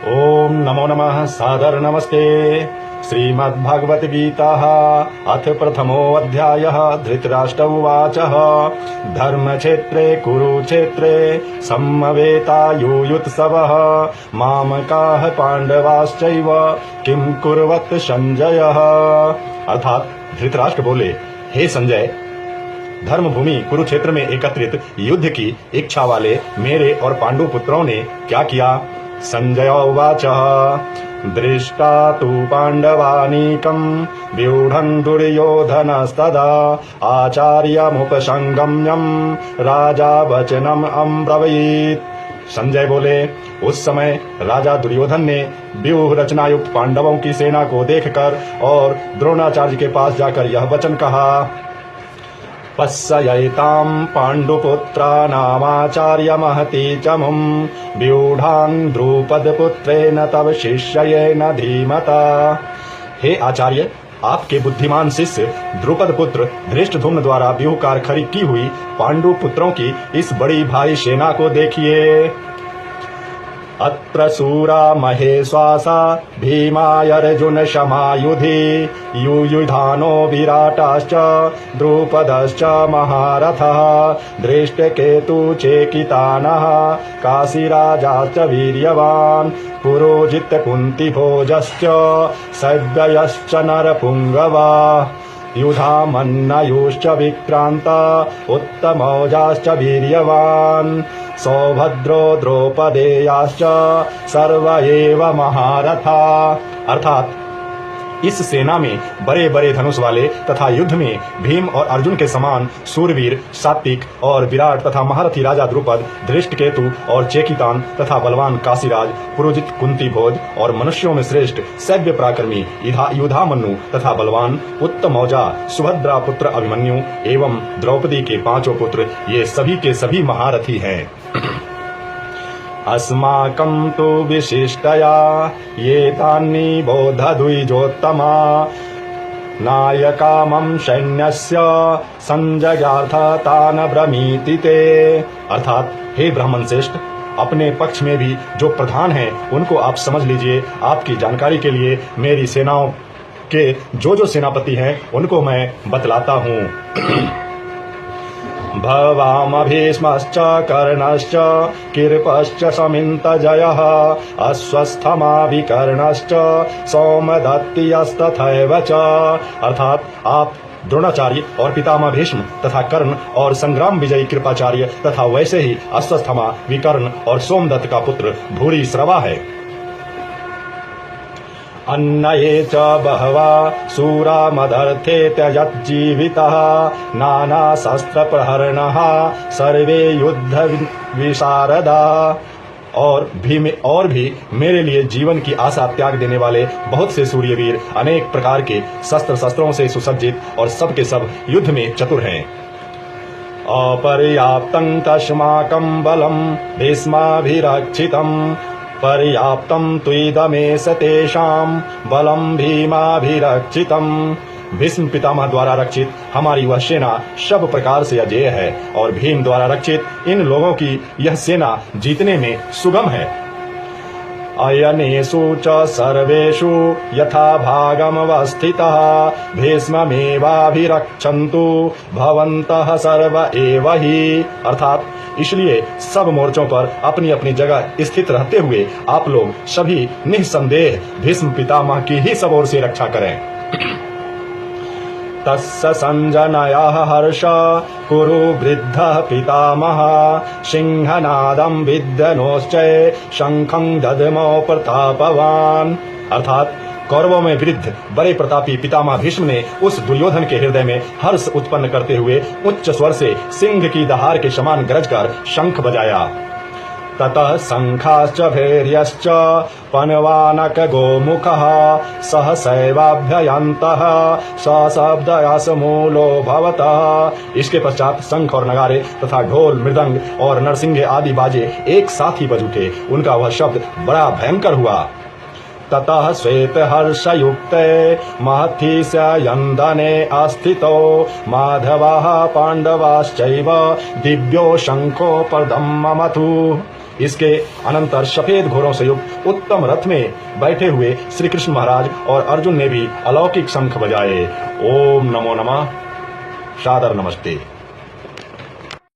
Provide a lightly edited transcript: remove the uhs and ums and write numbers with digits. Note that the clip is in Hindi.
ओम नमो नमः सादर नमस्ते। श्रीमद्भगवत गीता अथ प्रथमोऽध्यायः। धृतराष्ट्र उवाच धर्मक्षेत्रे कुरुक्षेत्रे सम्मवेतायुयुत्सवः मामकाः पांडवाश्चैव किं कुर्वत् संजयः। अर्थात धृतराष्ट्र बोले, हे संजय, धर्मभूमि कुरुक्षेत्र में एकत्रित युद्ध की इच्छा वाले मेरे और पांडु पुत्रों ने क्या किया। संजय उवाच दृष्टा तु पाण्डवानीकं व्यूढं दुर्योधनस्तदा आचार्यमुपसंगम्यं राजा वचनम अब्रवीत्। संजय बोले, उस समय राजा दुर्योधन ने व्यूह रचनायुक्त पांडवों की सेना को देखकर और द्रोणाचार्य के पास जाकर यह वचन कहा। पश्यैतां पाण्डुपुत्राणामाचार्य महती च मुं व्यूढां द्रुपदपुत्रेण तव शिष्येन धीमता। हे आचार्य, आपके बुद्धिमान शिष्य द्रुपद पुत्र धृष्टद्युम्न द्वारा व्यूहकार खड़ी की हुई पांडु पुत्रों की इस बड़ी भारी सेना को देखिए। अत्र शूरा महेश्वासा भीमार्जुन समायुधि युयुधानो विराटाश्च द्रुपदश्च महारथः दृष्टकेतु चेकितानः काशीराजाश्च वीर्यवान् पुरोजित कुन्तिभोजश्च सव्ययश्च नरपुङ्गवा युधामन्नयुश्च विक्रान्ता उत्तमौजाश्च वीर्यवान् सौभद्रो द्रौपदेयाश्च सर्व एव महारथा। अर्थात इस सेना में बड़े बड़े धनुष वाले तथा युद्ध में भीम और अर्जुन के समान सूरवीर सात्विक और विराट तथा महारथी राजा द्रुपद, धृष्टकेतु और चेकितान तथा बलवान काशीराज, पुरोजित कुंती भोज और मनुष्यों में श्रेष्ठ सैव्य पराक्रमी युधामन्यु तथा बलवान उत्तमौजा सुभद्रा पुत्र अभिमन्यु एवं द्रौपदी के पांचों पुत्र, ये सभी के सभी महारथी हैं। अस्माकं तु विशिष्टया ये तानि बोधद्विजोत्तमा नायकामं सैन्यस्य संजयार्थ तान ब्रमीति ते। अर्थात हे ब्राह्मण श्रेष्ठ, अपने पक्ष में भी जो प्रधान हैं उनको आप समझ लीजिए। आपकी जानकारी के लिए मेरी सेनाओं के जो सेनापति हैं उनको मैं बतलाता हूँ। भवाम भीष्मश्च कर्णश्च कृपश्च समिन्तजयः अश्वस्थमा विकर्णश्च सौमदत्तियस्तथैव च। अर्थात आप द्रोणाचार्य और पितामह भीष्म तथा कर्ण और संग्राम विजयी कृपाचार्य तथा वैसे ही अश्वस्थमा विकर्ण और सोमदत्त का पुत्र भूरी श्रवा है। अन्नये च बहवा सूरा मदर्थे त्यजज्जीवितः नाना शस्त्र प्रहरणः सर्वे युद्ध विशारदा। और भी मेरे लिए जीवन की आशा त्याग देने वाले बहुत से सूर्यवीर अनेक प्रकार के शस्त्रों से सुसज्जित और सब के सब युद्ध में चतुर हैं। अपर्याप्तं तस्माकं बलं भीष्माभिरक्षितं पर्याप्तं त्विदमेष तेषां बलं भीमाभिरक्षितं। भीष्म पितामह द्वारा रक्षित हमारी वह सेना सब प्रकार से अजेय है और भीम द्वारा रक्षित इन लोगों की यह सेना जीतने में सुगम है। अयनेषु च सर्वेषु यथा भागमवस्थितः भीष्ममेवाभिरक्षन्तु भवन्तः सर्व एव हि। अर्थात इसलिए सब मोर्चों पर अपनी अपनी जगह स्थित रहते हुए आप लोग सभी निसंदेह भीष्म पितामह की ही सब ओर से रक्षा करें। तस्य संजनयः हर्ष कुरु वृद्धः पितामह सिंहनादं विद्यनोश्चै शंखं दद्मो प्रतापवान। अर्थात कौरवों में वृद्ध बड़े प्रतापी पितामह भीष्म ने उस दुर्योधन के हृदय में हर्ष उत्पन्न करते हुए उच्च स्वर से सिंह की दहाड़ के समान गरजकर शंख बजाया। ततः शंखाश्च भैर्यश्च पनवानक गोमुखः सहसैवाभ्ययन्तः सशब्दयसमूलो भवतः। इसके पश्चात शंख और नगारे तथा ढोल मृदंग और नरसिंगे आदि बाजे एक साथ ही बज उठे। उनका वह शब्द बड़ा भयंकर हुआ। ततः श्वेतहर्षयुक्ते महतीस्य यन्दने अस्थितो माधवः पाण्डवाश्चैव दिव्यो शंखो प्रदम्ममथु। इसके अनंतर सफेद घोड़ों से युक्त उत्तम रथ में बैठे हुए श्री कृष्ण महाराज और अर्जुन ने भी अलौकिक शंख बजाए। ओम नमो नमः। सादर नमस्ते।